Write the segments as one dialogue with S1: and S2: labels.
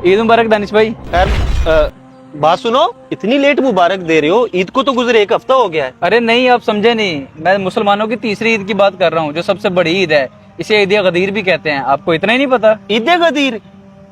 S1: ईद मुबारक दानिश भाई।
S2: खैर बात सुनो, इतनी लेट मुबारक दे रहे हो? ईद को तो गुजरे 1 हफ्ता हो गया है।
S1: अरे नहीं, आप समझे नहीं, मैं मुसलमानों की तीसरी ईद की बात कर रहा हूँ, जो सबसे बड़ी ईद है। इसे ईद गदीर भी कहते हैं। आपको इतना ही नहीं पता?
S2: ईद गदीर?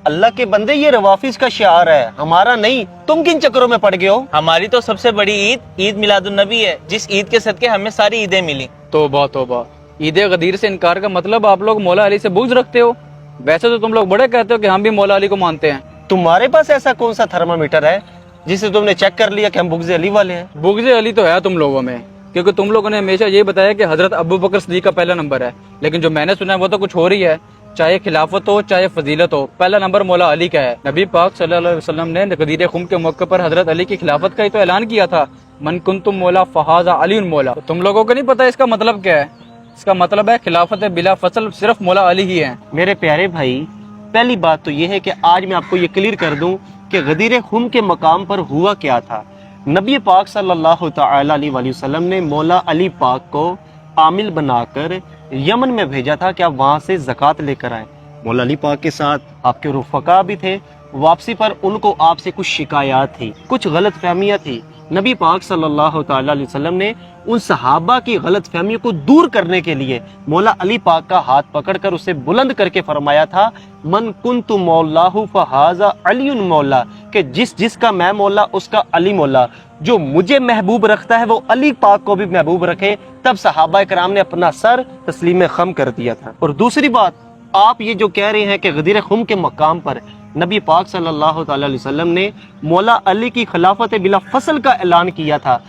S2: अल्लाह के बंदे, ये रवाफिज का शिआर है, हमारा नहीं। तुम किन चक्करों में पड़ गए हो?
S3: हमारी तो सबसे बड़ी ईद ईद मिलादुन्नबी है, जिस ईद के सदके हमें सारी ईदें मिली।
S1: तौबा तौबा, ईद गदीर से इनकार का मतलब आप लोग मौला अली से बुग़्ज़ रखते हो। वैसे तो तुम लोग बड़े कहते हो कि हम भी मौला अली को मानते हैं।
S2: तुम्हारे पास ऐसा कौन सा थर्मामीटर है जिसे तुमने चेक कर लिया कि हम बुग़्ज़ अली वाले हैं?
S1: बुग़्ज़ अली तो है तुम लोगों में, क्योंकि तुम लोगों ने हमेशा ये बताया कि हजरत अबू बकर सिद्दीक़ का पहला नंबर है, लेकिन जो मैंने सुना है वो तो कुछ हो रही है। चाहे खिलाफत हो चाहे फजीलत हो, पहला नंबर मौला अली का है। नबी पाक सल्लल्लाहु अलैहि वसल्लम ने गदीर खुम के मौके पर हजरत अली की खिलाफत का ही तो ऐलान किया था, मन कुंतुम मौला फहाजा अली मौला। तो तुम लोगों को नहीं पता इसका मतलब क्या है? इसका मतलब है खिलाफत बिला फसल सिर्फ मौला अली ही है।
S2: मेरे प्यारे भाई, पहली बात तो ये है कि आज मैं आपको ये क्लियर कर दूं कि गदीर खुम के मकाम पर हुआ क्या था। नबी पाक सल्लल्लाहु तआला अलैहि वसल्लम ने मौला अली पाक को आमिल बनाकर यमन में भेजा था कि आप वहां से ज़कात लेकर आए। मौला अली पाक के साथ आपके रुफ़क़ा भी थे। वापसी पर उनको आपसे कुछ शिकायत थी, कुछ गलत फहमियाँ थी। नबी पाक सल्लल्लाहु तआला अलैहि वसल्लम ने उन सहाबा की गलत फहमियों को दूर करने के लिए मौला अली पाक का हाथ पकड़कर उसे बुलंद करके फरमाया था, मन कुन्तु मौलाहु फहाजा अलीयुन मौला, कि जिसका मैं मौला उसका अली मौला। जो मुझे महबूब रखता है वो अली पाक को भी महबूब रखे। तब सहाबा कराम ने अपना सर तस्लीम खम कर दिया था। और दूसरी बात, आप ये जो कह रहे हैं कि गदीर खुम के मकाम पर नबी पाक सल्लल्लाहु अलैहि वसल्लम ने मौला अली की खिलाफत बिला फसल का ऐलान किया था,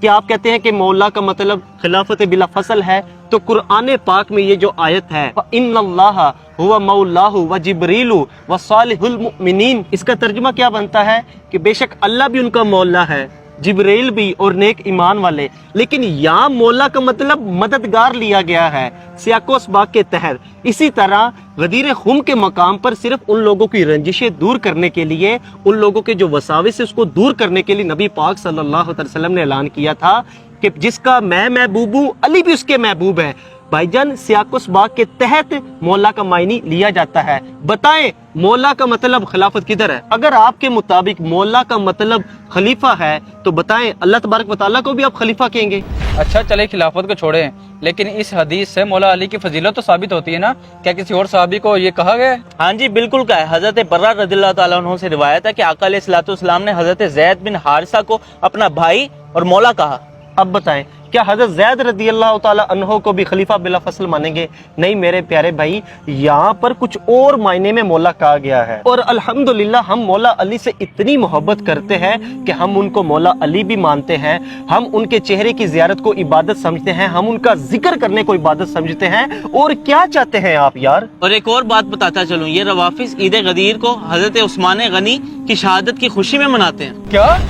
S2: कि आप कहते हैं कि मौला का मतलब खिलाफत बिला फसल है, तो कुरान पाक में ये जो आयत है इन्नल्लाह हुवा मौलाहु व जिब्रीलु व सालिहुल मुमिनीन, इसका तर्जुमा क्या बनता है कि बेशक अल्लाह भी उनका मौला है, जिब्रील भी और नेक ईमान वाले। लेकिन यहाँ मौला का मतलब मददगार लिया गया है सियाको असबाक के तहत। इसी तरह गदीर खुम के मकाम पर सिर्फ उन लोगों की रंजिशें दूर करने के लिए, उन लोगों के जो वसाविस है उसको दूर करने के लिए नबी पाक सल्लल्लाहु अलैहि वसल्लम ने ऐलान किया था कि जिसका मैं महबूब हूँ अली भी उसके महबूब है। भाईजान, सियाको असबाक के तहत मौला का मायनी लिया जाता है। बताएं मौला का मतलब खिलाफत किधर है? अगर आपके मुताबिक मौला का मतलब खलीफा है तो बताएं अल्लाह तबारक व तआला को भी आप खलीफा कहेंगे?
S1: अच्छा चले खिलाफत को छोड़ें, लेकिन इस हदीस से मौला अली की फजीलत तो साबित होती है ना? क्या किसी और सहाबी को ये कहा गया है?
S3: हाँ जी बिल्कुल कहा है। हजरत बर्रा रज़ियल्लाहु ताला अन्हु से रिवायत है कि आका अलैहिस्सलातु वस्सलाम ने हजरत ज़ैद बिन हारिसा को अपना भाई और मौला कहा।
S2: अब बताएं, क्या हजरत ज़ैद रज़ियल्लाहु ताला अन्हो को भी खलीफा बिला फसल मानेंगे? नहीं मेरे प्यारे भाई, यहाँ पर कुछ और मायने में मौला कहा गया है। और अल्हम्दुलिल्लाह हम मौला अली से इतनी मोहब्बत करते हैं कि हम उनको मौला अली भी मानते हैं। हम उनके चेहरे की ज़ियारत को इबादत समझते हैं, हम उनका जिक्र करने को इबादत समझते हैं। और क्या चाहते हैं आप यार?
S3: और एक और बात बताता चलूं, ये रवाफिज ईद गदीर को हजरत उस्मान गनी की शहादत की खुशी में मनाते हैं।
S1: क्या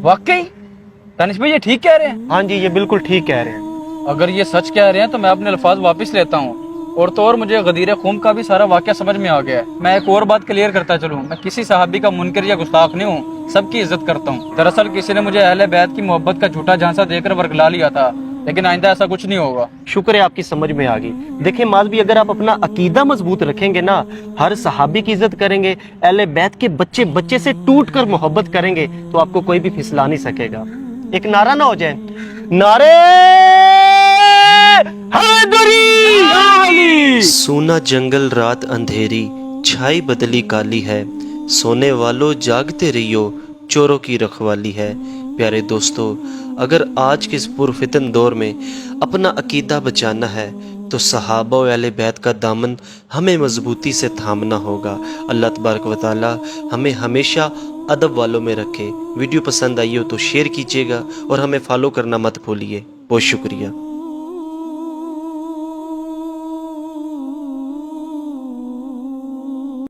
S1: वाकई दानिश भाई ये ठीक कह रहे हैं?
S2: हाँ जी, ये बिल्कुल ठीक कह रहे हैं।
S1: अगर ये सच कह रहे हैं तो मैं अपने अल्फाज वापस लेता हूँ। और तो और मुझे गदीर खुम का भी सारा वाकया समझ में आ गया है। मैं एक और बात क्लियर करता चलूँ, मैं किसी सहाबी का मुनकर या गुस्ताख नहीं हूँ, सबकी इज्जत करता हूँ। दरअसल किसी ने मुझे अहले बैत की मोहब्बत का झूठा झांसा देकर वर्गला लिया था, लेकिन आइंदा ऐसा कुछ नहीं होगा।
S2: शुक्र है आपकी समझ में आ गई। देखिए माज भी, अगर आप अपना अकीदा मजबूत रखेंगे ना, हर सहाबी की इज्जत करेंगे, अहले बैत के बच्चे बच्चे से टूट कर मोहब्बत करेंगे, तो आपको कोई भी फिसला नहीं सकेगा। एक नारा ना हो जाए, नारे हैदरी।
S4: सोना जंगल रात अंधेरी, छाई बदली काली है, सोने वालों जागते रहियो, चोरों की रखवाली है। प्यारे दोस्तों, अगर आज के इस पुरफितन दौर में अपना अकीदा बचाना है तो सहाबा व अहले बैत का दामन हमें मजबूती से थामना होगा। अल्लाह तबारक व तआला हमें हमेशा अदब वालों में रखे। वीडियो पसंद आई हो तो शेयर कीजिएगा और हमें फॉलो करना मत भूलिए। बहुत शुक्रिया।